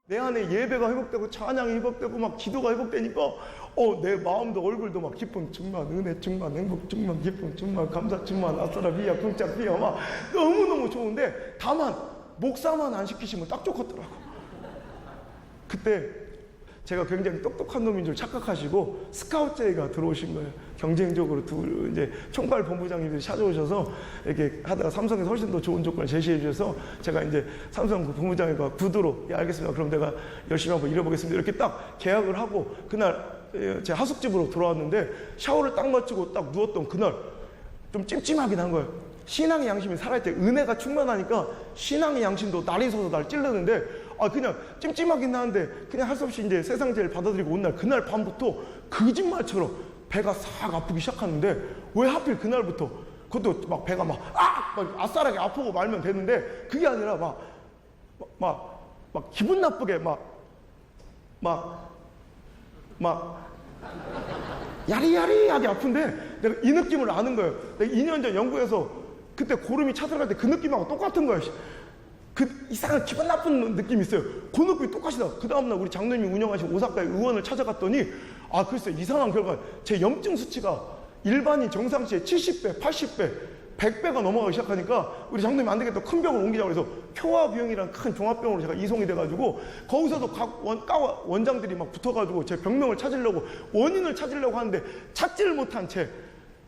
내 안에 예배가 회복되고 찬양이 회복되고 막 기도가 회복되니까 내 마음도 얼굴도 막 기쁨 충만, 은혜 충만, 행복 충만, 기쁨 충만, 감사 충만, 아싸라 비야 쿵짝 비야 막 너무너무 좋은데 다만 목사만 안 시키시면 딱 좋겠더라고. 그때 제가 굉장히 똑똑한 놈인 줄 착각하시고 스카우트제이가 들어오신 거예요. 경쟁적으로 이제 총괄 본부장님들이 찾아오셔서 이렇게 하다가 삼성에서 훨씬 더 좋은 조건을 제시해 주셔서 제가 이제 삼성 그 본부장님과 구두로 알겠습니다. 그럼 내가 열심히 한번 일해보겠습니다. 이렇게 딱 계약을 하고 그날 제 하숙집으로 돌아왔는데 샤워를 딱 마치고 딱 누웠던 그날 좀 찜찜하긴 한 거예요. 신앙의 양심이 살아있을 때 은혜가 충만하니까 신앙의 양심도 날이 서서 날 찌르는데 그냥 찜찜하긴 하는데 그냥 할 수 없이 이제 세상 제일 받아들이고 온 날 그날 밤부터 거짓말처럼 배가 싹 아프기 시작하는데 왜 하필 그날부터 그것도 막 배가 막 아싸라게 아프고 말면 되는데 그게 아니라 막 기분 나쁘게 야리야리하게 아픈데 내가 이 느낌을 아는 거예요. 내가 2년 전 영국에서 그때 고름이 차들어갈 때 그 느낌하고 똑같은 거예요. 그 이상한 기분 나쁜 느낌이 있어요. 그 느낌이 똑같이 나. 그 다음날 우리 장로님이 운영하신 오사카의 의원을 찾아갔더니 글쎄 이상한 결과 제 염증 수치가 일반인 정상치의 70배, 80배, 100배가 넘어가기 시작하니까 우리 장로님이 안 되겠다 큰 병을 옮기자고 해서 표화비용이라는 큰 종합병으로 제가 이송이 돼가지고 거기서도 각 원장들이 막 붙어가지고 제 병명을 찾으려고 원인을 찾으려고 하는데 찾지를 못한 채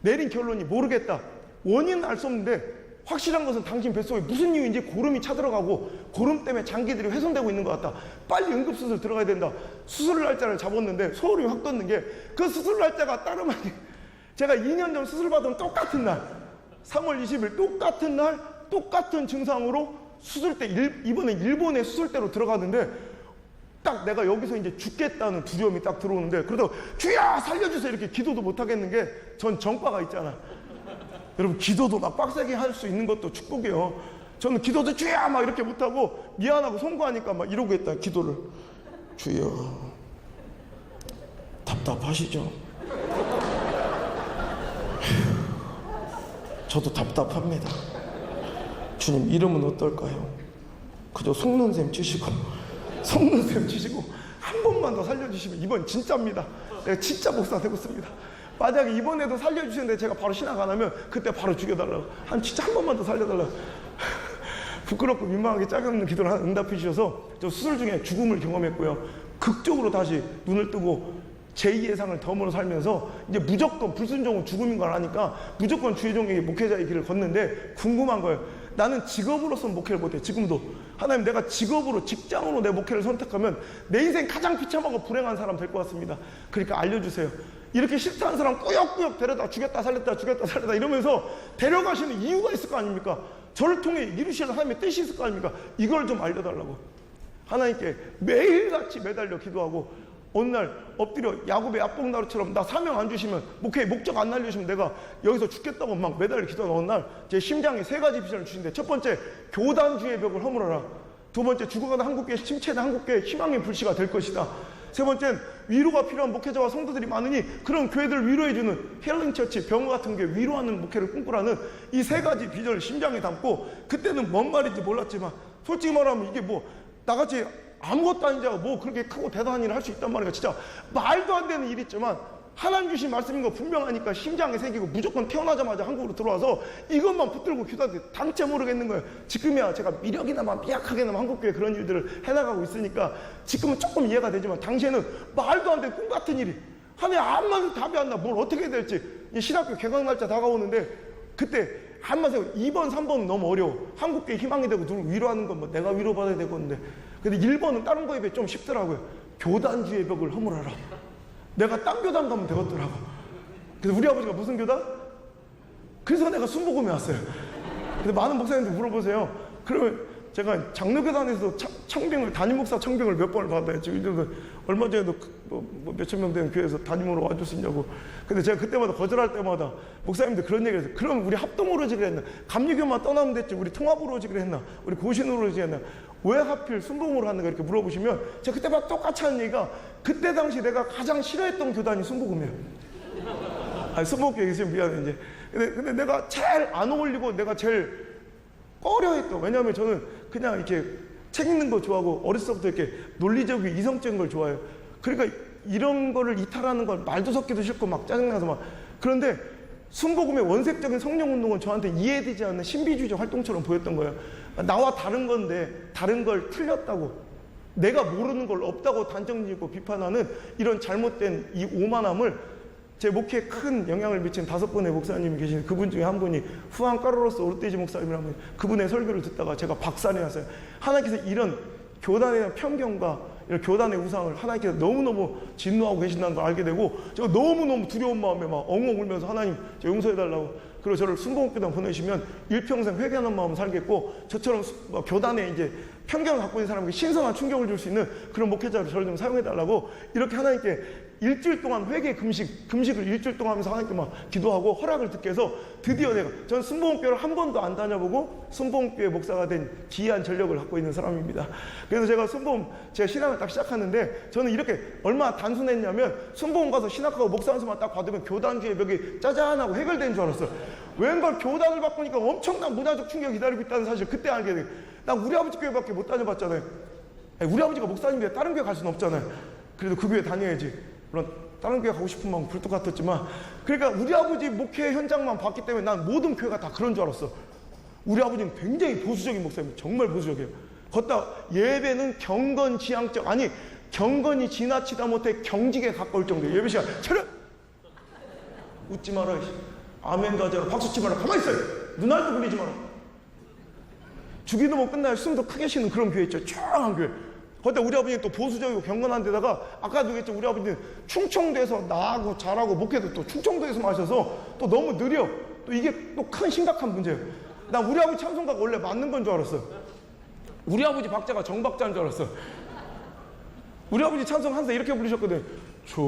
내린 결론이 모르겠다. 원인은 알 수 없는데 확실한 것은 당신 뱃속에 무슨 이유인지 고름이 차들어가고 고름 때문에 장기들이 훼손되고 있는 것 같다. 빨리 응급수술 들어가야 된다. 수술 날짜를 잡았는데 소름이 확 돋는 게 그 수술 날짜가 다름 아닌 제가 2년 전 수술 받은 똑같은 날 3월 20일 똑같은 날 똑같은 증상으로 수술대 이번에 일본의 수술대로 들어가는데 딱 내가 여기서 이제 죽겠다는 두려움이 딱 들어오는데 그러다가 주야 살려주세요 이렇게 기도도 못 하겠는 게 전 정과가 있잖아. 여러분 기도도 막 빡세게 할 수 있는 것도 축복이에요. 저는 기도도 주야 막 이렇게 못하고 미안하고 송구하니까 막 이러고 있다 기도를. 주여 답답하시죠? 저도 답답합니다. 주님 이름은 어떨까요? 그저 속는 셈 치시고 한 번만 더 살려주시면 이번 진짜입니다. 내가 진짜 목사 되겠습니다. 만약에 이번에도 살려주시는데 제가 바로 신학 안 하면 그때 바로 죽여달라고. 진짜 한 번만 더 살려달라고. 부끄럽고 민망하게 짝없는 기도를 응답해 주셔서 저 수술 중에 죽음을 경험했고요. 극적으로 다시 눈을 뜨고 제2의 상을 덤으로 살면서 이제 무조건 불순종은 죽음인 걸 아니까 무조건 주의 종에게 목회자의 길을 걷는데 궁금한 거예요. 나는 직업으로서 목회를 못해. 지금도 하나님 내가 직업으로 직장으로 내 목회를 선택하면 내 인생 가장 비참하고 불행한 사람 될 것 같습니다. 그러니까 알려주세요. 이렇게 싫다는 사람 꾸역꾸역 데려다 죽였다 살렸다 이러면서 데려가시는 이유가 있을 거 아닙니까? 저를 통해 이루시는 하나님의 뜻이 있을 거 아닙니까? 이걸 좀 알려달라고 하나님께 매일같이 매달려 기도하고 어느 날 엎드려 야곱의 야복나루처럼 나 사명 안 주시면 목회의 목적 안 날려주시면 내가 여기서 죽겠다고 막 매달려 기도하는 어느 날 제 심장에 3가지 비전을 주신데 첫 번째 교단주의 벽을 허물어라. 두 번째 죽어가는 한국교회 침체된 한국교회 희망의 불씨가 될 것이다. 세 번째는 위로가 필요한 목회자와 성도들이 많으니 그런 교회들을 위로해주는 힐링처치 병원 같은 게 위로하는 목회를 꿈꾸라는 이 3가지 비전을 심장에 담고 그때는 뭔 말인지 몰랐지만 솔직히 말하면 이게 뭐 나같이 아무것도 아닌 자가 뭐 그렇게 크고 대단한 일을 할 수 있단 말이야. 진짜 말도 안 되는 일이 있지만 하나님 주신 말씀인 거 분명하니까 심장에 새기고 무조건 태어나자마자 한국으로 들어와서 이것만 붙들고 기도하는데 당체 모르겠는 거예요. 지금이야 제가 미력이나마 미약하게나마 한국교회 그런 일들을 해나가고 있으니까 지금은 조금 이해가 되지만 당시에는 말도 안 되는 꿈 같은 일이 하나님 아무도 답이 안 나. 뭘 어떻게 해야 될지 신학교 개강 날짜 다가오는데 그때 한번 생각 2번 3번은 너무 어려워. 한국교회 희망이 되고 누굴 위로하는 건 뭐 내가 위로받아야 되겠는데 근데 1번은 다른 거에 비해 좀 쉽더라고요. 교단주의 벽을 허물어라. 내가 딴 교단 가면 되겠더라고. 그래서 우리 아버지가 무슨 교단? 그래서 내가 순복음에 왔어요. 근데 많은 목사님들 물어보세요. 그러면 제가 장로교단에서 청빙을 담임 목사 청빙을 몇 번을 받아요. 지금 얼마 전에도 뭐 몇천 명 되는 교회에서 담임으로 와줄 수 있냐고. 근데 제가 그때마다 거절할 때마다 목사님들 그런 얘기를 했어요. 그럼 우리 합동으로 오지기로 했나? 감리교만 떠나면 됐지. 우리 통합으로 오지기로 했나? 우리 고신으로 오지기로 했나? 왜 하필 순복음으로 하는가 이렇게 물어보시면 제가 그때마다 똑같이 하는 얘기가 그때 당시 내가 가장 싫어했던 교단이 순복음이에요. 순복음 얘기했으면 미안해 이제. 근데 내가 제일 안 어울리고 내가 제일 꺼려했던, 왜냐하면 저는 그냥 이렇게 책 읽는 거 좋아하고 어렸을 때부터 이렇게 논리적이고 이성적인 걸 좋아해요. 그러니까 이런 거를 이탈하는 건 말도 섞기도 싫고 막 짜증나서 막. 그런데 순복음의 원색적인 성령운동은 저한테 이해되지 않는 신비주의적 활동처럼 보였던 거예요. 나와 다른 건데 다른 걸 틀렸다고, 내가 모르는 걸 없다고 단정짓고 비판하는 이런 잘못된 이 오만함을, 제 목회에 큰 영향을 미친 5분의 목사님이 계신 그분 중에 한 분이 후안 까르로스 오르테지 목사님이라는 분, 그분의 설교를 듣다가 제가 박살이 났어요. 하나님께서 이런 교단에 대한 편견과 이런 교단의 우상을 하나님께서 너무너무 진노하고 계신다는 걸 알게 되고, 제가 너무너무 두려운 마음에 막 엉엉 울면서 하나님 저 용서해달라고, 그리고 저를 순복음교단 보내시면 일평생 회개하는 마음 살겠고, 저처럼 교단에 이제 편견을 갖고 있는 사람에게 신선한 충격을 줄 수 있는 그런 목회자를 저를 좀 사용해달라고, 이렇게 하나님께 일주일 동안 회개 금식을 일주일 동안 하면서 하나님께 막 기도하고 허락을 듣게 해서 드디어 전 순복음교를 한 번도 안 다녀보고 순복음교회 목사가 된 기이한 전력을 갖고 있는 사람입니다. 그래서 제가 제가 신앙을 딱 시작하는데, 저는 이렇게 얼마나 단순했냐면, 순복음 가서 신학하고 목사 한수만 딱 받으면 교단주의 벽이 짜잔하고 해결된 줄 알았어요. 웬걸 교단을 바꾸니까 엄청난 문화적 충격이 기다리고 있다는 사실 그때 알게 돼요. 나 우리 아버지 교회밖에 못 다녀봤잖아요. 우리 아버지가 목사님인데 다른 교회 갈 수는 없잖아요. 그래도 그 교회 다녀야지. 물론 다른 교회 가고 싶은 마음 굴뚝 같았지만, 그러니까 우리 아버지 목회 현장만 봤기 때문에 난 모든 교회가 다 그런 줄 알았어. 우리 아버지는 굉장히 보수적인 목사입니다. 정말 보수적이에요. 걷다 예배는 경건지향적, 아니 경건이 지나치다 못해 경직에 가까울 정도예요. 예배 시간 차렷! 웃지 마라, 아멘도 하지 마라, 박수 치지 마라, 가만히 있어요. 눈알도 굴리지 마라. 주기도 못 끝나야 숨도 크게 쉬는 그런 교회 있죠. 조용한 교회. 그때 우리 아버지는 또 보수적이고 경건한 데다가, 아까도 얘기했죠, 우리 아버지는 충청도에서 나하고 잘하고 목회도 또 충청도에서 하셔서 또 너무 느려. 또 이게 또 큰 심각한 문제예요. 난 우리 아버지 찬송가가 원래 맞는 건 줄 알았어. 우리 아버지 박자가 정박자인 줄 알았어. 우리 아버지 찬송 항상 이렇게 부르셨거든. 주의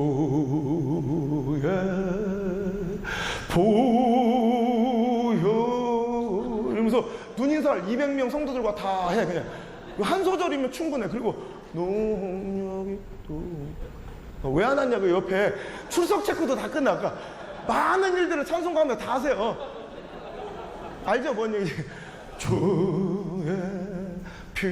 보혈 이러면서 눈인사를 200명 성도들과 다 해. 그냥 한 소절이면 충분해. 그리고 농력이 또 왜 안 왔냐고. 옆에 출석 체크도 다 끝나. 그러니까 많은 일들을 찬송가하며 다 하세요. 알죠? 뭔 얘기지? 주의 피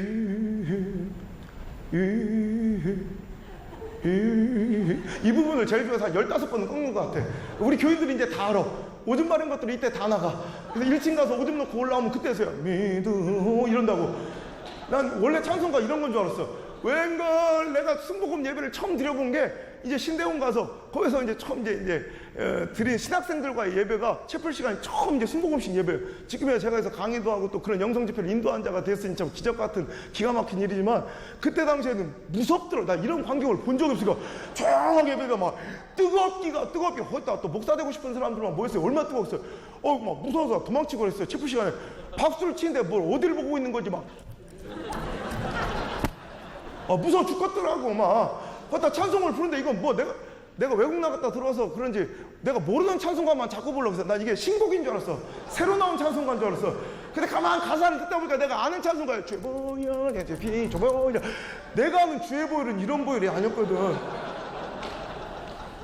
이 부분을 제일 좋아해서 한 15번은 꺾는 것 같아. 우리 교인들이 이제 다 알아. 오줌 마른 것들이 이때 다 나가. 그래서 1층 가서 오줌 넣고 올라오면 그때서야 믿음 이런다고. 난 원래 찬송가 이런 건 줄 알았어. 웬걸 내가 순복음 예배를 처음 드려본 게 이제 신대원 가서 거기서 이제 처음 드린 신학생들과의 예배가 채플 시간이 처음 이제 순복음식 예배예요. 지금이야 제가 해서 강의도 하고 또 그런 영성 집회를 인도한 자가 됐으니 참 기적 같은 기가 막힌 일이지만, 그때 당시에는 무섭더라. 나 이런 광경을 본 적이 없으니까 조용하게 예배가 막 뜨겁게 헛다. 또 목사 되고 싶은 사람들만 모였어요. 얼마나 뜨거웠어요. 막 무서워서 도망치고 그랬어요. 채플 시간에 박수를 치는데 뭘 어디를 보고 있는 건지 막 무서워 죽겠더라고. 막 헛다 찬송을 부르는데 이건 뭐 내가 외국 나갔다 들어와서 그런지 내가 모르는 찬송가만 자꾸 부르려고 해서 난 이게 신곡인 줄 알았어. 새로 나온 찬송가인 줄 알았어. 근데 가만 가사를 듣다 보니까 내가 아는 찬송가야. 주의 보혈, 피, 주의 보혈. 내가 아는 주의 보혈은 이런 보혈이 아니었거든.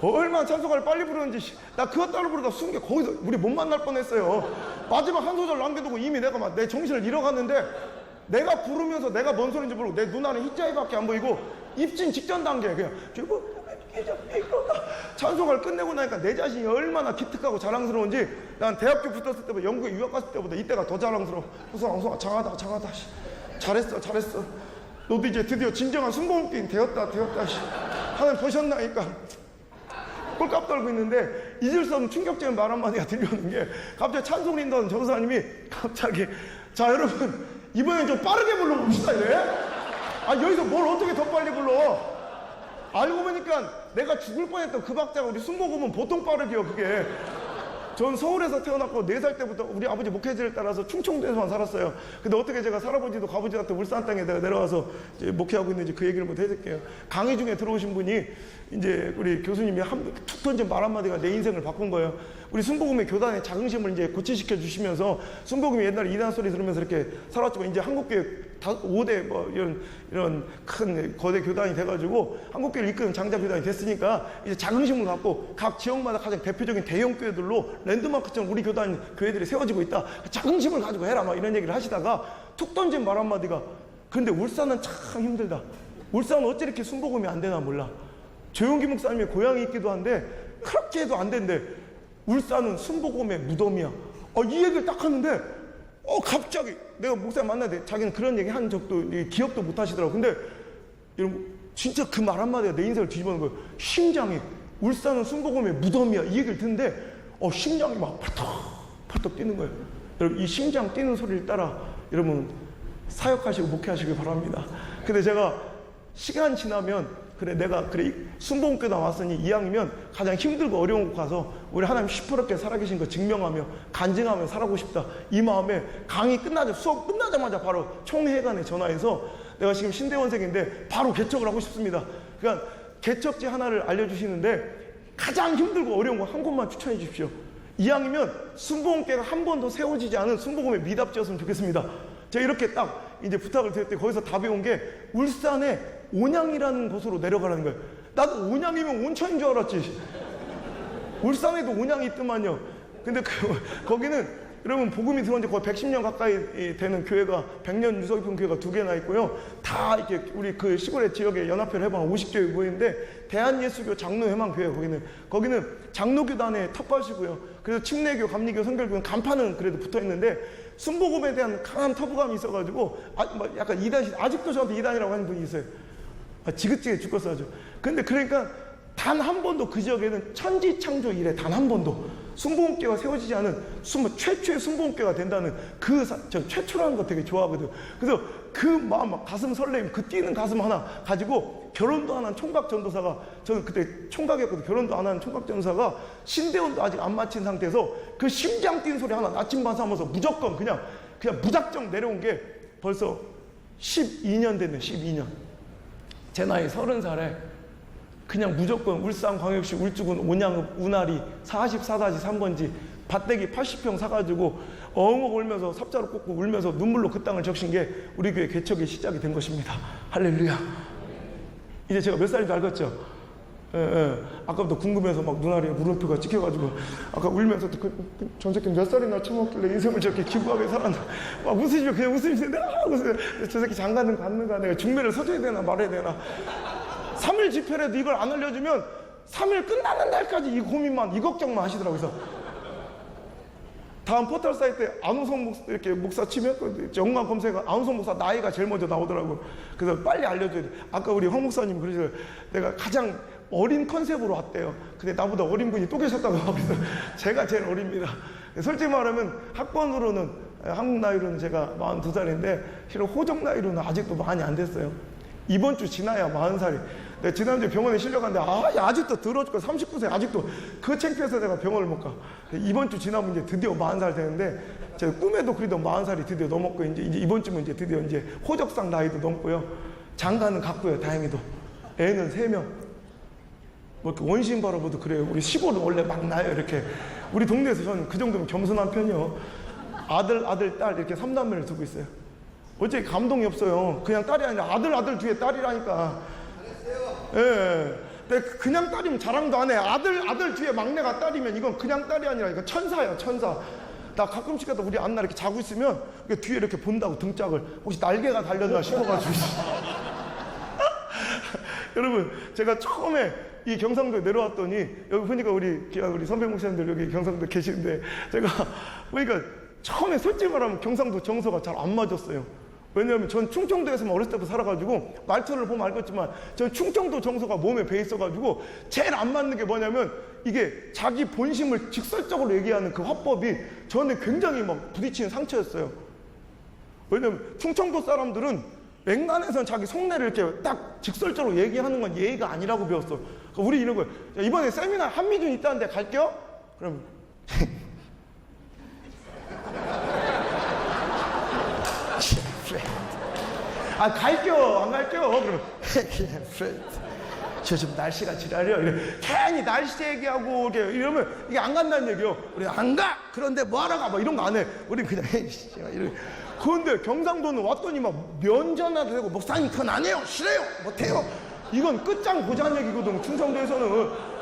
얼마나 찬송가를 빨리 부르는지. 나 그것 따로 부르다 숨게 거기서 우리 못 만날 뻔했어요. 마지막 한 소절 남겨두고 이미 내가 막 내 정신을 잃어갔는데, 내가 부르면서 내가 뭔 소리인지 모르고 내 눈 안에 흰자위밖에 안 보이고 입진 직전 단계에 그냥 찬송가를 끝내고 나니까 내 자신이 얼마나 기특하고 자랑스러운지. 난 대학교 붙었을 때보다 영국에 유학 갔을 때보다 이때가 더 자랑스러워. 우성아 장하다 잘했어. 너도 이제 드디어 진정한 순복음교인 되었다 하나님 보셨나니까 꼴값 떨고 있는데, 잊을 수 없는 충격적인 말 한마디가 들려오는 게, 갑자기 찬송 인도하는 전사님이 갑자기 자 여러분 이번엔 좀 빠르게 불러봅시다 이래. 여기서 뭘 어떻게 더 빨리 불러. 알고 보니까 내가 죽을 뻔했던 그 박자가 우리 순복음은 보통 빠르게요. 그게 전 서울에서 태어났고 4살 때부터 우리 아버지 목회지를 따라서 충청도에서만 살았어요. 근데 어떻게 제가 할아버지도 가보지 않던 울산 땅에 내가 내려와서 이제 목회하고 있는지 그 얘기를 못 해드릴게요. 강의 중에 들어오신 분이 이제 우리 교수님이 툭 던진 말 한마디가 내 인생을 바꾼 거예요. 우리 순복음의 교단의 자긍심을 이제 고취시켜 주시면서, 순복음이 옛날에 이단 소리 들으면서 이렇게 살았지만 이제 한국교회 5대 뭐 이런 큰 거대 교단이 돼가지고 한국교회를 이끄는 장자 교단이 됐으니까 이제 자긍심을 갖고 각 지역마다 가장 대표적인 대형 교회들로 랜드마크처럼 우리 교회들이 세워지고 있다. 자긍심을 가지고 해라 막 이런 얘기를 하시다가 툭 던진 말 한마디가, 근데 울산은 참 힘들다. 울산은 어찌 이렇게 순복음이 안 되나 몰라. 조용기 목사님의 고향이 있기도 한데 그렇게 해도 안 된대. 울산은 순복음의 무덤이야. 이 얘기를 딱 하는데 갑자기 내가 목사님 만나는데 자기는 그런 얘기 한 적도 기억도 못 하시더라고. 근데 여러분 진짜 그 말 한마디가 내 인생을 뒤집어놓은 거예요. 심장이 울산은 순복음의 무덤이야 이 얘기를 듣는데 심장이 막 펄떡 뛰는 거예요. 여러분 이 심장 뛰는 소리를 따라 여러분 사역하시고 목회하시길 바랍니다. 근데 제가 시간 지나면 내가 순복음교회 나왔으니 이왕이면 가장 힘들고 어려운 곳 가서 우리 하나님 시퍼렇게 살아계신 거 증명하며 간증하며 살아가고 싶다 이 마음에 강의 수업 끝나자마자 바로 총회관에 전화해서 내가 지금 신대원생인데 바로 개척을 하고 싶습니다. 그러니까 개척지 하나를 알려주시는데 가장 힘들고 어려운 거 한 곳만 추천해 주십시오. 이왕이면 순복음교회가 한 번도 세워지지 않은 순복음의 미답지였으면 좋겠습니다. 제가 이렇게 딱 이제 부탁을 드렸더니 거기서 답이 온 게 울산에 온양이라는 곳으로 내려가라는 거예요. 나도 온양이면 온천인 줄 알았지. 울산에도 온양이 있더만요. 근데 거기는 여러분 복음이 들어온 지 거의 110년 가까이 되는 교회가 100년 유서 깊은 교회가 2개나 있고요. 다 이렇게 우리 그 시골의 지역에 연합회를 해봐 50교회 모이는데 대한예수교 장로회망교회 거기는 장로교단의 텃밭이고요. 그래서 침례교, 감리교, 선결교는 간판은 그래도 붙어 있는데 순복음에 대한 강한 터부감이 있어가지고 약간 이단 아직도 저한테 이단이라고 하는 분이 있어요. 지긋지긋 죽겠어 아주. 근데 그러니까 단 한 번도 그 지역에는 천지창조 이래 단 한 번도 순복음교회가 세워지지 않은 최초의 순복음교회가 된다는 저 최초라는 거 되게 좋아하거든. 그래서 그 마음 가슴 설레임 그 뛰는 가슴 하나 가지고 결혼도 안 한 총각 전도사가 저는 그때 총각이었거든. 결혼도 안 한 총각 전도사가 신대원도 아직 안 마친 상태에서 그 심장 뛰는 소리 하나 나침반사하면서 무조건 그냥 무작정 내려온 게 벌써 12년 됐네. 12년. 제 나이 30살에 그냥 무조건 울산광역시 울주군 온양읍 운하리 44-3번지 밭대기 80평 사가지고 엉엉 울면서 삽자루 꽂고 울면서 눈물로 그 땅을 적신 게 우리 교회 개척의 시작이 된 것입니다. 할렐루야. 이제 제가 몇 살인지 알겠죠? 아까부터 궁금해서 막 눈알에 물음표가 찍혀가지고 아까 울면서 전 새끼 몇 살이나 처먹길래 인생을 저렇게 기구하게 살았나 막 웃으시면 그냥 웃으시는데 저 새끼 장가는 갔는가 내가 중매를 서줘야 되나 말아야 되나 3일 집회라도 이걸 안 알려주면 3일 끝나는 날까지 이 고민만 이 걱정만 하시더라고요. 그래서 다음 포털 사이트에 안우성 목사 이렇게 목사 치면 연관 검색어 안우성 목사 나이가 제일 먼저 나오더라고요. 그래서 빨리 알려줘야 돼. 아까 우리 황 목사님 그러셔서 내가 가장 어린 컨셉으로 왔대요. 근데 나보다 어린 분이 또 계셨다고 하고 있어요. 제가 제일 어립니다. 솔직히 말하면 학번으로는 한국 나이로는 제가 42살인데 실은 호적 나이로는 아직도 많이 안 됐어요. 이번 주 지나야 40살이. 내가 지난주에 병원에 실려갔는데 아직도 더러워죽고 39세 아직도 그 창피해서 내가 병원을 못 가. 이번 주 지나면 이제 드디어 40살 되는데 제가 꿈에도 그리던 40살이 드디어 넘었고 이제 이번 주면 이제 드디어 이제 호적상 나이도 넘고요. 장가는 갔고요. 다행히도 애는 3명. 뭐 이렇게 원신 바라보도 그래요. 우리 시골은 원래 막 나요. 이렇게 우리 동네에서 저는 그 정도면 겸손한 편이요. 아들, 딸 이렇게 3남매를 두고 있어요. 어째 감동이 없어요. 그냥 딸이 아니라 아들 뒤에 딸이라니까. 예. 그냥 딸이면 자랑도 안 해. 아들 뒤에 막내가 딸이면 이건 그냥 딸이 아니라 이건 천사야, 천사. 나 가끔씩 가다 우리 안나 이렇게 자고 있으면 뒤에 이렇게 본다고 등짝을 혹시 날개가 달렸나 싶어가지고. 여러분, 제가 처음에 이 경상도에 내려왔더니 여기 보니까 우리 선배 목사님들 여기 경상도 계시는데 제가 보니까 처음에 솔직히 말하면 경상도 정서가 잘 안 맞았어요. 왜냐하면 전 충청도에서만 어렸을 때부터 살아가지고 말투를 보면 알겠지만 전 충청도 정서가 몸에 배 있어가지고 제일 안 맞는 게 뭐냐면 이게 자기 본심을 직설적으로 얘기하는 그 화법이 저한테 굉장히 막 부딪히는 상처였어요. 왜냐하면 충청도 사람들은 맹간에서는 자기 속내를 이렇게 딱 직설적으로 얘기하는 건 예의가 아니라고 배웠어. 그러니까 우리 이런 거예요. 이번에 세미나 한미준 있다는데 갈게요? 그럼 갈게요 안 갈게요? 그러면 저 좀 날씨가 지랄이요. 괜히 날씨 얘기하고 이러면 이게 안 간다는 얘기요. 우리 안 가. 그런데 뭐하러 가? 막 이런 거 안 해. 우리 그냥 이래. 그런데 경상도는 왔더니 막 면전화도 되고 목사님 그건 안 해요. 싫어요. 못해요. 이건 끝장 보자는 얘기거든. 충청도에서는.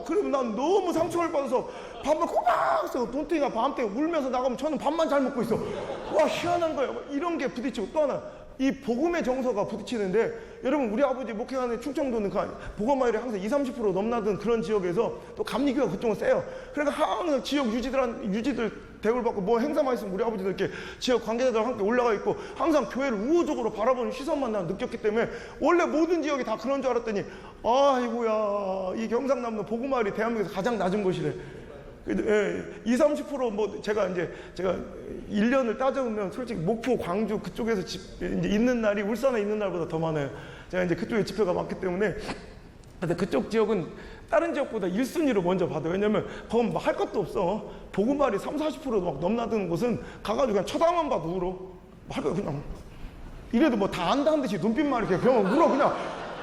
그러면 난 너무 상처를 받아서 밥을 꼬박 써서 돈땡이가 밤때 울면서 나가면 저는 밥만 잘 먹고 있어. 와, 희한한 거예요. 이런 게 부딪히고 또 하나 이 복음의 정서가 부딪히는데, 여러분 우리 아버지 목회하는 충청도는 그 복음화율이 항상 20-30% 넘나든 그런 지역에서 또 감리교가 그쪽은 세요. 그러니까 항상 지역 유지들 대우를 받고 뭐 행사만 있으면 우리 아버지들 이렇게 지역 관계자들과 함께 올라가 있고 항상 교회를 우호적으로 바라보는 시선만 난 느꼈기 때문에 원래 모든 지역이 다 그런 줄 알았더니, 아이고야, 이 경상남도 복음화율이 대한민국에서 가장 낮은 곳이래. 20-30% 뭐 제가 1년을 따져보면 솔직히 목포, 광주 그쪽에서 이제 있는 날이 울산에 있는 날보다 더 많아요. 제가 이제 그쪽에 집회가 많기 때문에. 근데 그쪽 지역은 다른 지역보다 1순위로 먼저 받아요. 왜냐면 거기 뭐 할 것도 없어. 복음말이 30-40%도 막 넘나드는 곳은 가가지고 그냥 쳐다만 봐도 울어. 할 거 그냥 이래도 뭐 다 안다는 듯이 눈빛만 이렇게 그냥 울어. 그냥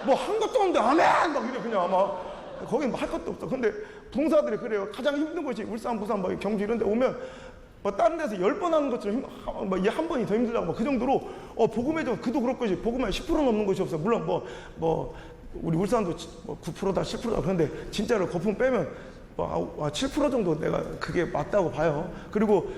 뭐 한 것도 없는데 아멘 막 이래. 그냥 아마 거긴 뭐 할 것도 없어. 근데 봉사들이 그래요. 가장 힘든 곳이 울산, 부산, 뭐 경주 이런 데 오면 뭐 다른 데서 10번 하는 것처럼 한 번이 더 힘들다고 뭐 그 정도로 복음의 정 그도 그럴 것이 복음의 10% 넘는 곳이 없어. 물론 뭐 우리 울산도 9%다 10%다 그런데 진짜로 거품 빼면 7% 정도 내가 그게 맞다고 봐요. 그리고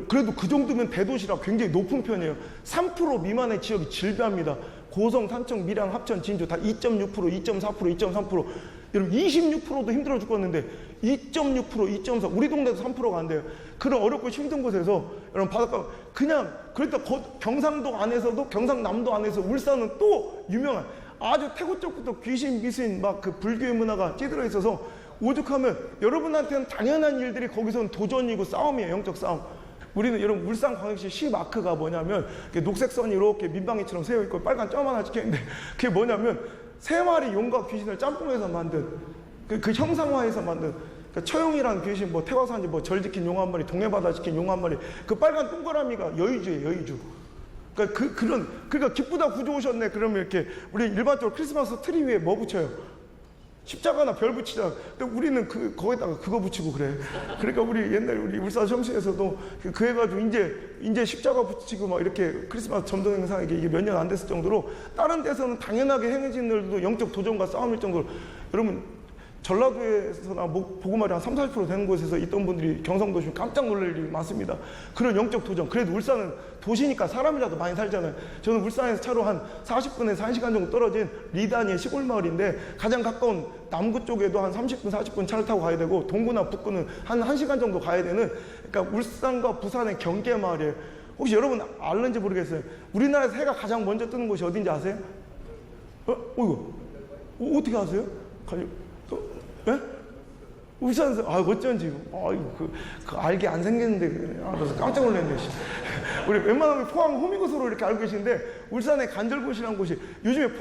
그래도 그 정도면 대도시라 굉장히 높은 편이에요. 3% 미만의 지역이 질비합니다. 고성, 산청, 밀양, 합천, 진주 다 2.6%, 2.4%, 2.3%. 여러분 26%도 힘들어 죽겠는데 2.6%, 2.4% 우리 동네도 3%가 안 돼요. 그런 어렵고 힘든 곳에서 여러분 바닷가 그냥 그러니까 경상도 안에서도 경상남도 안에서 울산은 또 유명한 아주 태국 쪽부터 귀신, 미신 막 그 불교의 문화가 찌들어 있어서 오죽하면 여러분한테는 당연한 일들이 거기서는 도전이고 싸움이에요. 영적 싸움. 우리는 여러분 울산광역시 시 마크가 뭐냐면 녹색 선이 이렇게 민방위처럼 세워 있고 빨간 점 하나 찍혀 있는데 그게 뭐냐면 3마리 용과 귀신을 짬뽕해서 만든 그 형상화해서 만든 처용이라는 귀신 뭐 태화산지 뭐 절 지킨 용 한 마리 동해바다 지킨 용 한 마리 그 빨간 동그라미가 여의주예요. 여의주. 그러니까 기쁘다 구주 오셨네. 그러면 이렇게 우리 일반적으로 크리스마스 트리 위에 뭐 붙여요? 십자가나 별 붙이잖아. 근데 우리는 거기다가 그거 붙이고 그래. 그러니까 우리 옛날에 우리 울산 성시에서도 그 해가지고 이제 십자가 붙이고 막 이렇게 크리스마스 점등 행사 이게 몇 년 안 됐을 정도로 다른 데서는 당연하게 행해진 일들도 영적 도전과 싸움일 정도로 여러분 전라도에서나 복음화율이 한 30-40% 되는 곳에서 있던 분들이 경상도 오시면 깜짝 놀랄 일이 많습니다. 그런 영적 도전. 그래도 울산은 도시니까 사람이라도 많이 살잖아요. 저는 울산에서 차로 한 40분에서 1시간 정도 떨어진 리단이의 시골 마을인데 가장 가까운 남구 쪽에도 한 30분, 40분 차를 타고 가야 되고 동구나 북구는 한 1시간 정도 가야 되는 그러니까 울산과 부산의 경계 마을이에요. 혹시 여러분 알는지 모르겠어요. 우리나라에서 해가 가장 먼저 뜨는 곳이 어딘지 아세요? 어이구. 어떻게 아세요? 예? 울산에서 어쩐지 그 알게 안 생겼는데 그래서 깜짝 놀랐네. 우리 웬만하면 포항 호미곶으로 이렇게 알고 계시는데 울산의 간절곶이라는 곳이 요즘에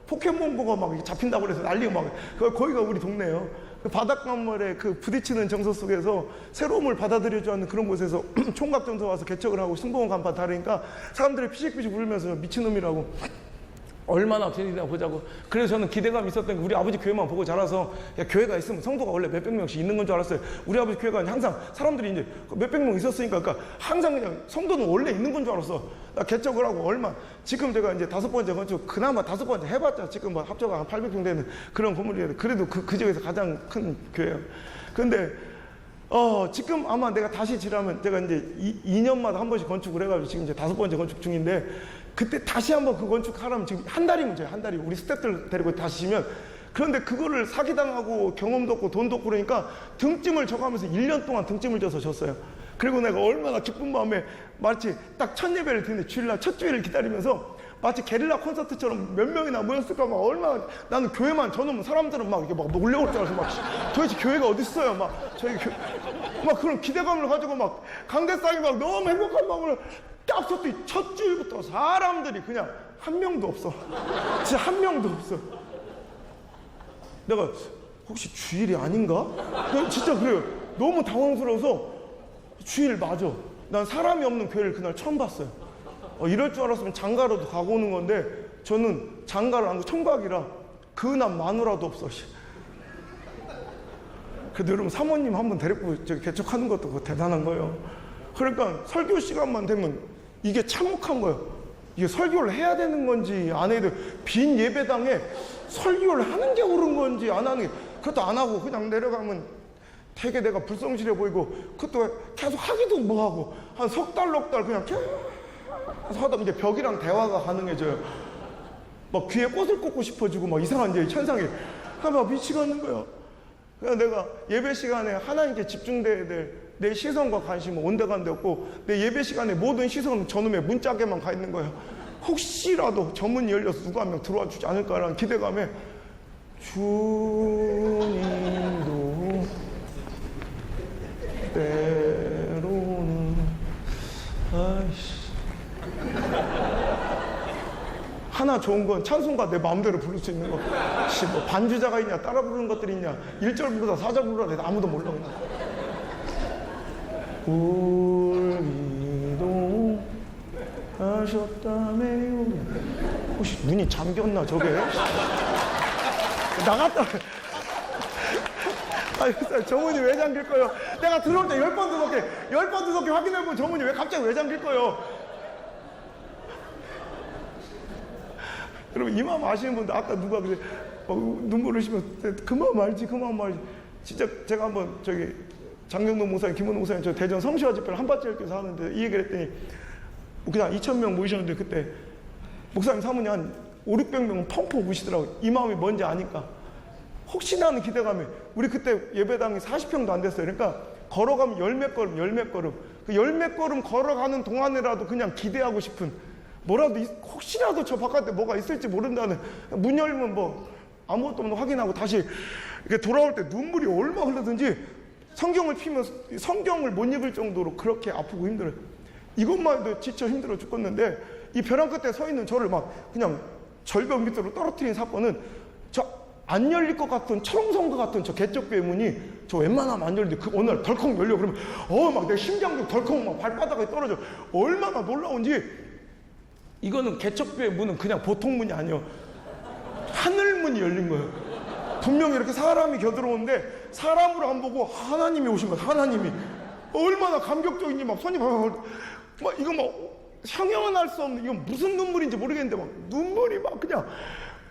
포켓몬고가 막 잡힌다고 그래서 난리가 막 거기가 우리 동네예요. 그 바닷가물에 그 부딪히는 정서 속에서 새로움을 받아들여주지 않는 그런 곳에서 총각전서 와서 개척을 하고 승봉원 간판 다르니까 사람들이 피식피식 울면서 미친놈이라고 얼마나 재밌나 보자고. 그래서 저는 기대감이 있었던 게 우리 아버지 교회만 보고 자라서 야, 교회가 있으면 성도가 원래 몇백 명씩 있는 건 줄 알았어요. 우리 아버지 교회가 항상 사람들이 이제 몇백 명 있었으니까 그러니까 항상 그냥 성도는 원래 있는 건 줄 알았어. 나 개척을 하고 지금 제가 이제 5번째 건축 그나마 5번째 해봤자 지금 뭐 합쳐가 한 800평 되는 그런 건물이에요. 그래도 그 지역에서 가장 큰 교회예요. 근데 지금 아마 내가 다시 지라면 제가 이제 2년마다 한 번씩 건축을 해가지고 지금 이제 5번째 건축 중인데 그때 다시 한번 그 건축하라면 지금 한 달이 문제예요. 한 달이. 우리 스태프들 데리고 다시 지면 그런데 그거를 사기당하고 경험도 없고 돈도 없고 그러니까 등짐을 져가면서 1년 동안 등짐을 져서 졌어요. 그리고 내가 얼마나 기쁜 마음에 마치 딱 첫 예배를 드는데 주일날 첫 주일을 기다리면서 마치 게릴라 콘서트처럼 몇 명이나 모였을까 막 얼마나 나는 교회만 저놈 사람들은 막 이렇게 막 몰려올 줄 알아서 막 도대체 교회가 어디 있어요? 막 저희 막 그런 기대감을 가지고 막 강대상이 막 너무 행복한 마음으로 딱 섰더니 첫 주일부터 사람들이 그냥 한 명도 없어. 진짜 한 명도 없어. 내가 혹시 주일이 아닌가? 진짜 그래요. 너무 당황스러워서 주일 맞아. 난 사람이 없는 교회를 그날 처음 봤어요. 이럴 줄 알았으면 장가로도 가고 오는 건데 저는 장가를 안 가고 청각이라 그날 마누라도 없어. 그래도 여러분 사모님 한번 데리고 개척하는 것도 그거 대단한 거예요. 그러니까 설교 시간만 되면 이게 참혹한 거예요. 이게 설교를 해야 되는 건지 안 해야 돼. 빈 예배당에 설교를 하는 게 옳은 건지 안 하는 게 그것도 안 하고 그냥 내려가면 되게 내가 불성실해 보이고 그것도 계속 하기도 뭐하고 한 석 달 넉 달 그냥 계속 하다 이제 벽이랑 대화가 가능해져요. 막 귀에 꽃을 꽂고 싶어지고 막 이상한 이제 현상이 막 미치겠는 거예요. 그래서 내가 예배 시간에 하나님께 집중돼야 될 내 시선과 관심은 온데간데 없고 내 예배 시간에 모든 시선은 저놈의 문짝에만 가 있는 거예요. 혹시라도 저 문이 열려서 누가 한 명 들어와 주지 않을까라는 기대감에 주님도 때로는 아이씨 하나 좋은 건 찬송가 내 마음대로 부를 수 있는 거. 뭐 반주자가 있냐 따라 부르는 것들이 있냐 1절 부르다 4절 부르라 해도 아무도 몰라 그냥. 울기도 하셨다며. 혹시 눈이 잠겼나 저게? 나갔다. 아니 저 문이 왜 잠길 거예요? 내가 들어올 때 10번 두석게 확인해보면 저 문이 왜 갑자기 왜 잠길 거예요? 여러분 이 마음 아시는 분들 아까 누가 그래 눈물 흘리시면 그만 말지 진짜 제가 한번 저기 장경동 목사님 김원호 목사님 저 대전 성시화 집회를 한밭지역에서 하는데 이 얘기를 했더니 그냥 2,000명 모이셨는데 그때 목사님 사모님 한 500~600명은 펑펑 우시더라고요. 이 마음이 뭔지 아니까 혹시나 하는 기대감에 우리 그때 예배당이 40평도 안 됐어요. 그러니까 걸어가면 열 몇 걸음 그 열 몇 걸음 걸어가는 동안이라도 그냥 기대하고 싶은 뭐라도 혹시라도 저 바깥에 뭐가 있을지 모른다는 문 열면 뭐 아무것도 없는 확인하고 다시 이렇게 돌아올 때 눈물이 얼마 흐르든지 성경을 피면 성경을 못 읽을 정도로 그렇게 아프고 힘들어요. 이것만 해도 지쳐 힘들어 죽겠는데 이 벼랑 끝에 서 있는 저를 막 그냥 절벽 밑으로 떨어뜨린 사건은 저 안 열릴 것 같은 철옹성과 같은 저 개척교회 문이 저 웬만하면 안 열리는데 그 어느 날 덜컥 열려. 그러면 막 내 심장도 덜컥 막 발바닥에 떨어져. 얼마나 놀라운지. 이거는 개척교회 문은 그냥 보통 문이 아니에요. 하늘문이 열린 거예요. 분명히 이렇게 사람이 겨들어오는데 사람으로 안 보고 하나님이 오신 거예요. 하나님이. 얼마나 감격적인지 막 손이 막 이거 막 형용할 수 없는 이건 무슨 눈물인지 모르겠는데 막 눈물이 막 그냥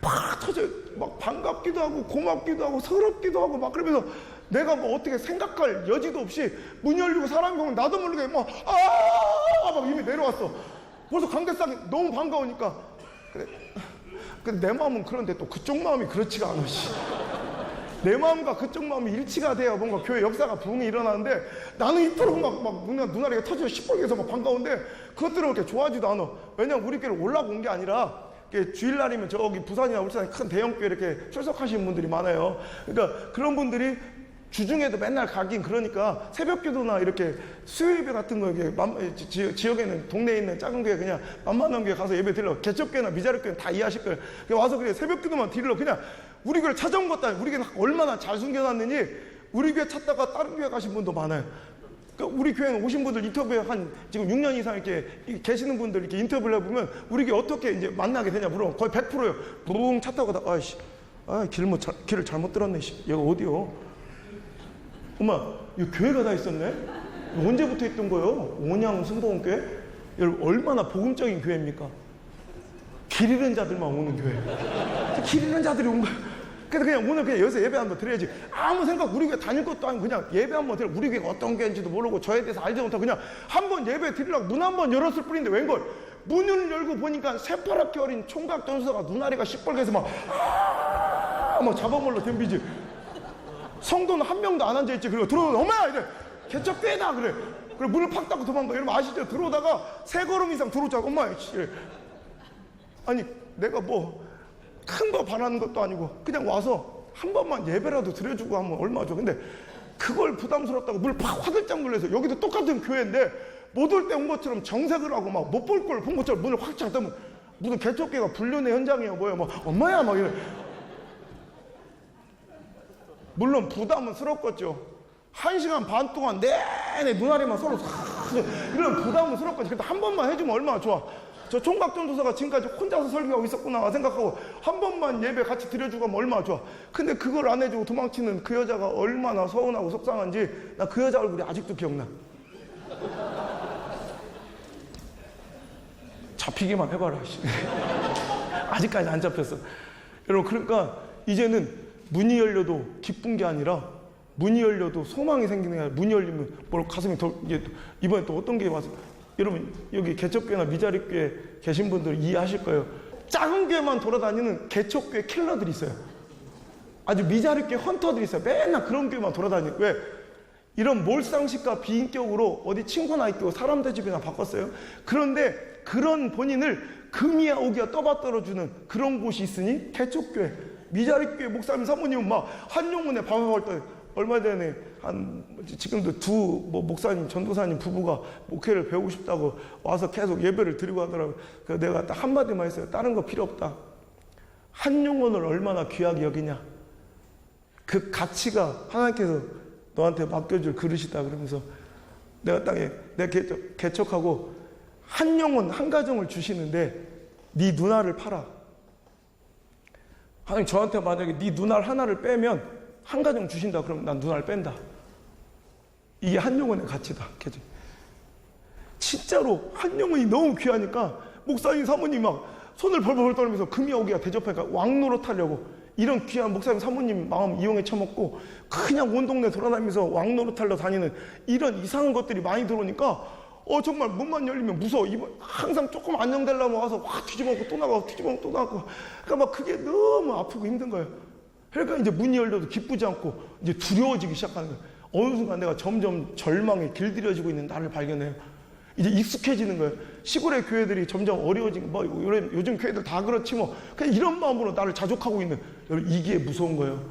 팍 터져요. 막 반갑기도 하고 고맙기도 하고 서럽기도 하고 막 그러면서 내가 뭐 어떻게 생각할 여지도 없이 문 열리고 사람이 오면 나도 모르게 막 이미 내려왔어. 벌써 관계성이 너무 반가우니까. 그래. 근데 내 마음은 그런데 또 그쪽 마음이 그렇지가 않아. 내 마음과 그쪽 마음이 일치가 돼야 뭔가 교회 역사가 부흥이 일어나는데 나는 이토록 막 눈알이가 터지고 시뻘개서 막 반가운데 그것들은 그렇게 좋아하지도 않아. 왜냐면 우리 교회를 올라온 게 아니라 주일날이면 저기 부산이나 울산에 큰 대형교회 이렇게 출석하시는 분들이 많아요. 그러니까 그런 분들이 주중에도 맨날 가긴 그러니까 새벽기도나 이렇게 수요예배 같은 거 지역에는 동네에 있는 작은 교회 그냥 만만한 교회 가서 예배 드리러 개척교회나 미자립교회는 다 이해하실 거예요. 와서 그래 새벽기도만 드리러 그냥 우리 교회를 찾아온 것도 아니고 우리 교회는 얼마나 잘 숨겨놨느니 우리 교회 찾다가 다른 교회 가신 분도 많아요. 그러니까 우리 교회는 오신 분들 인터뷰에 한 지금 6년 이상 이렇게 계시는 분들 이렇게 인터뷰를 해보면 우리 교회 어떻게 이제 만나게 되냐 물어보면 거의 100%예요. 붕 차 타고 가다 길을 잘못 들었네. 여기 어디요? 엄마, 이 교회가 다 있었네? 언제부터 있던 거예요? 온양 승보원교회? 여러분, 얼마나 복음적인 교회입니까? 길 잃은 자들만 오는 교회. 길 잃은 자들이 온 거예요. 그래서 그냥 오늘 그냥 여기서 예배 한번 드려야지. 아무 생각 우리 교회 다닐 것도 아니고 그냥 예배 한번 드려. 우리 교회가 어떤 교회인지도 모르고 저에 대해서 알지도 못하고 그냥 한번 예배 드리려고 문 한번 열었을 뿐인데 웬걸. 문을 열고 보니까 새파랗게 어린 총각 전수사가 눈알이가 시뻘개서 막 잡아먹으러 덤비지. 성도는 한 명도 안 앉아있지. 그리고 들어오면 엄마야 이래 개척교회다 그래. 그래 문을 팍 닫고 도망가. 여러분 아시죠? 들어오다가 3걸음 이상 들어오자고 엄마야 이래. 아니 내가 뭐 큰 거 바라는 것도 아니고 그냥 와서 한 번만 예배라도 드려주고 하면 얼마죠. 근데 그걸 부담스럽다고 문을 팍 화들짝 놀라서 여기도 똑같은 교회인데 못 올 때 온 것처럼 정색을 하고 막 못 볼 걸 본 것처럼 문을 확 닫으면 무슨 개척교회가 불륜의 현장이에요 뭐예요. 막 엄마야 막 이래. 물론 부담은 스럽겠죠. 1시간 반 동안 내내 눈알이만 서로 이런 부담은 스럽겠지. 근데 한 번만 해주면 얼마나 좋아. 저 총각전도사가 지금까지 혼자서 설교하고 있었구나 생각하고 한 번만 예배 같이 드려주고 하면 얼마나 좋아. 근데 그걸 안 해주고 도망치는 그 여자가 얼마나 서운하고 속상한지 나 그 여자 얼굴이 아직도 기억나. 잡히기만 해봐라. 아직까지 안 잡혔어. 여러분 그러니까 이제는 문이 열려도 기쁜 게 아니라 문이 열려도 소망이 생기는 게 아니라 문이 열리면 뭘 가슴이 더 이제 이번에 또 어떤 게 와서 여러분 여기 개척교회나 미자립교회 계신 분들 이해하실 거예요. 작은 교회만 돌아다니는 개척교회 킬러들이 있어요. 아주 미자립교회 헌터들이 있어요. 맨날 그런 교회만 돌아다니고. 왜? 이런 몰상식과 비인격으로 어디 친구나 있고 사람 대접이나 바꿨어요. 그런데 그런 본인을 금이야 오기야 떠받들어주는 그런 곳이 있으니 개척교회, 미자립교회 목사님 사모님은 막 한용운에 방황할 때 얼마 전에 지금도 두 목사님 전도사님 부부가 목회를 배우고 싶다고 와서 계속 예배를 드리고 하더라고요. 그래서 내가 딱 한마디만 했어요. 다른 거 필요 없다. 한용운을 얼마나 귀하게 여기냐. 그 가치가 하나님께서 너한테 맡겨줄 그릇이다. 그러면서 내가 땅에 내가 개척하고 한 영혼 한 가정을 주시는데 네 누나를 팔아. 하나님 저한테 만약에 네 누나를 하나를 빼면 한 가정 주신다. 그러면 난 누나를 뺀다. 이게 한 영혼의 가치다. 진짜로 한 영혼이 너무 귀하니까 목사님 사모님 막 손을 벌벌 떨면서 금이 오기가 대접하니까 왕노릇 하려고 이런 귀한 목사님 사모님 마음 이용해 처먹고 그냥 온 동네 돌아다니면서 왕노릇 하려 다니는 이런 이상한 것들이 많이 들어오니까 정말 문만 열리면 무서워. 항상 조금 안녕되려면 와서 확 뒤집어놓고 또 나가고 뒤집어놓고 또 나가고. 그러니까 막 그게 너무 아프고 힘든 거예요. 그러니까 이제 문이 열려도 기쁘지 않고 이제 두려워지기 시작하는 거예요. 어느 순간 내가 점점 절망에 길들여지고 있는 나를 발견해요. 이제 익숙해지는 거예요. 시골의 교회들이 점점 어려워지고 요즘 교회들 다 그렇지 뭐 그냥 이런 마음으로 나를 자족하고 있는. 여러분 이게 무서운 거예요.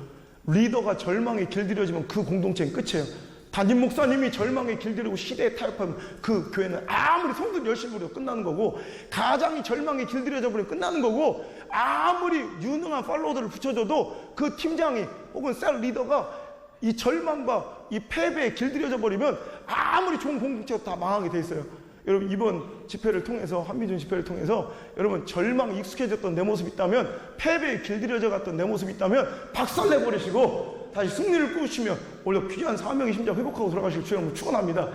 리더가 절망에 길들여지면 그 공동체는 끝이에요. 담임 목사님이 절망에 길들이고 시대에 타협하면 그 교회는 아무리 성도 열심히 해도 끝나는 거고, 가장이 절망에 길들여져 버리면 끝나는 거고, 아무리 유능한 팔로워들을 붙여줘도 그 팀장이 혹은 셀 리더가 이 절망과 이 패배에 길들여져 버리면 아무리 좋은 공동체가 다 망하게 돼 있어요. 여러분 이번 집회를 통해서, 한미준 집회를 통해서 여러분 절망에 익숙해졌던 내 모습이 있다면, 패배에 길들여져 갔던 내 모습이 있다면 박살내버리시고 다시 승리를 꾸시며 원래 귀한 사명의 심장 회복하고 돌아가실 주님을 축원합니다.